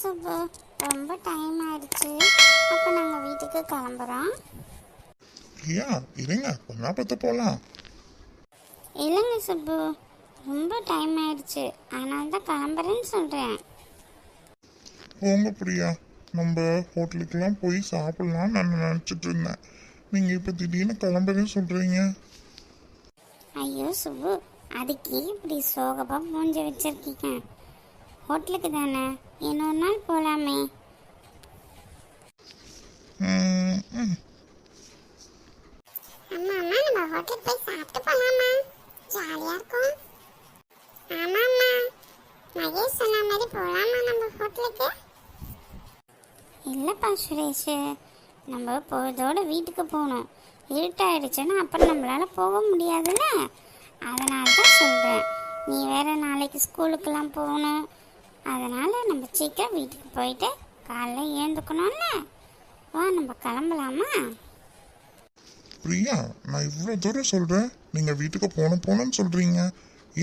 சுப்பு, ரொம்ப டைம் ஆயிடுச்சு. அப்போ நாங்கள் வீட்டுக்கு கிளம்புறோம். பிரியா இருங்க, கொஞ்ச பார்த்து போகலாம். இல்லைங்க சுப்பு, ரொம்ப டைம் ஆயிடுச்சு, அதனால தான் கிளம்புறேன்னு சொல்கிறேன். போங்க பிரியா, நம்ம ஹோட்டலுக்கெல்லாம் போய் சாப்பிட்லான்னு நான் நினச்சிட்டு இருந்தேன். நீங்கள் இப்போ திடீர்னு கிளம்புறேன்னு சொல்கிறீங்க. ஐயோ சுப்பு, அதுக்கு இப்படி சோகமாக மூஞ்சி வச்சிருக்கீங்க? ஹோட்டலுக்கு தானே, இன்னொரு நாள் போகலாமே. அம்மா அம்மா, நம்ம ஹோட்டலுக்கு போய் சாப்பிட்டு போகலாமா? ஜாலியாக இருக்கும். ஆமாம்மா, மகேஷ் சொன்ன மாதிரி போகலாமா நம்ம ஹோட்டலுக்கு? இல்லைப்பா சுரேஷ், நம்ம போகிறதோட வீட்டுக்கு போகணும். இருட்டாயிடுச்சுன்னா அப்புறம் நம்மளால் போக முடியாதுல்ல, அதனால தான் சொல்கிறேன். நீ வேறு நாளைக்கு ஸ்கூலுக்கெல்லாம் போகணும், அதனால் நம்ம சீக்கிரம் வீட்டுக்கு போயிட்டு காலைல ஏந்துக்கணும்ல. வா நம்ம கிளம்பலாமா? பிரியா, நான் இவ்வளோ தூரம் சொல்கிறேன், நீங்கள் வீட்டுக்கு போகணும்னு சொல்கிறீங்க.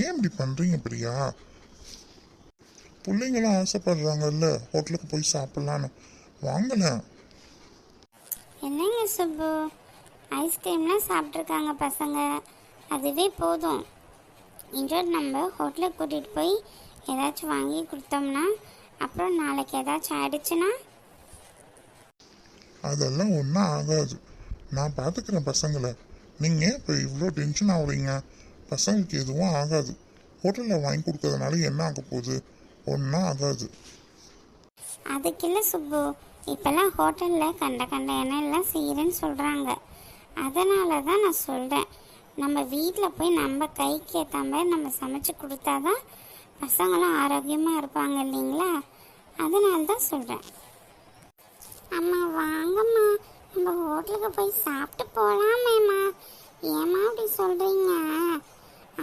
ஏன் இப்படி பண்ணுறீங்க பிரியா? பிள்ளைங்களாம் ஆசைப்படுறாங்கல்ல ஹோட்டலுக்கு போய் சாப்பிட்லான்னு. வாங்கல. என்னங்க சுப்பு, ஐஸ்கிரீம்லாம் சாப்பிட்ருக்காங்க பசங்க, அதுவே போதும். இன்றோடு நம்ம ஹோட்டலுக்கு கூட்டிகிட்டு போய் ஏதாச்சும் வாங்கி கொடுத்தோம்னா அப்புறம் நாளைக்கு ஏதாச்சும் ஆயிடுச்சுன்னா? அதெல்லாம் ஒன்றும் ஆகாது, நான் பார்த்துக்கிறேன் பசங்களை. நீங்கள் இப்போ இவ்வளோ டென்ஷன் ஆகுறீங்க. பசங்களுக்கு எதுவும் ஆகாது. ஹோட்டலில் வாங்கி கொடுக்கறதுனால என்ன ஆக போகுது? ஒன்றும் ஆகாது. அதுக்கு இல்லை சுப்பு, இப்போல்லாம் ஹோட்டலில் கண்ட எண்ணெயெல்லாம் செய்கிறேன்னு சொல்கிறாங்க. அதனால தான் நான் சொல்கிறேன், நம்ம வீட்டில் போய் நம்ம கைக்கு ஏற்ற மாதிரி நம்ம சமைச்சு கொடுத்தா தான் பசங்களும் ஆரோக்கியமாக இருப்பாங்க இல்லைங்களா? அதனால தான் சொல்கிறேன். அம்மா வாங்கம்மா, நம்ம ஹோட்டலுக்கு போய் சாப்பிட்டு போகலாமேம்மா. ஏம்மா அப்படி சொல்கிறீங்க?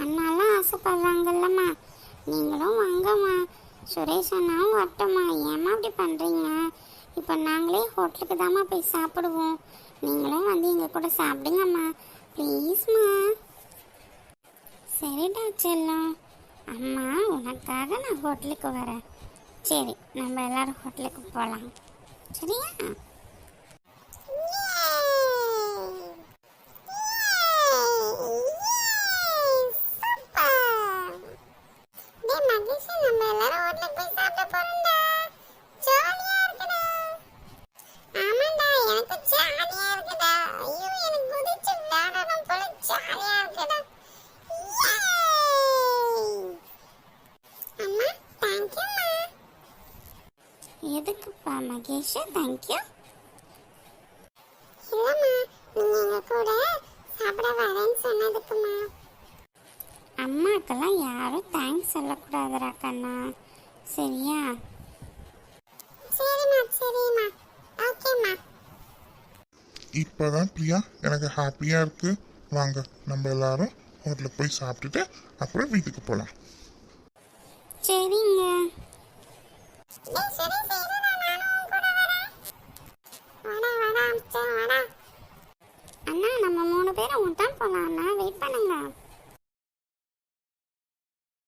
அண்ணாலாம் ஆசைப்படுறாங்கல்லம்மா, நீங்களும் வாங்கம்மா. சுரேஷ் அண்ணாவும் வரட்டும்மா. ஏம்மா அப்படி பண்ணுறீங்க? இப்போ நாங்களே ஹோட்டலுக்கு தாம்மா போய் சாப்பிடுவோம், நீங்களும் வந்து எங்கள் கூட சாப்பிடுங்கம்மா ப்ளீஸ்மா. சரிடா செல்லம், அம்மா உனக்காக நான் ஹோட்டலுக்கு வரேன். சரி, நம்ம எல்லாரும் ஹோட்டலுக்கு போகலாம், சரியா? எதுக்குப்பா மகேஷ் தேங்க்யூ? இல்லைம்மா, நீங்கள் எங்கள் கூட சாப்பிட வரேன்னு சொன்னதுக்குமா. அம்மாக்கெல்லாம் யாரும் தேங்க்ஸ் சொல்லக்கூடாதுரா கண்ணா, சரியா? சரிம்மா சரிம்மா, ஓகேம்மா. இப்போதான் பிரியா எனக்கு ஹாப்பியாக இருக்குது. வாங்க நம்ம எல்லாரும் ஹோட்டலுக்கு போய் சாப்பிட்டுட்டு அப்புறம் வீட்டுக்கு போகலாம். சரிங்க. அண்ணா நம்ம 3 பேரும்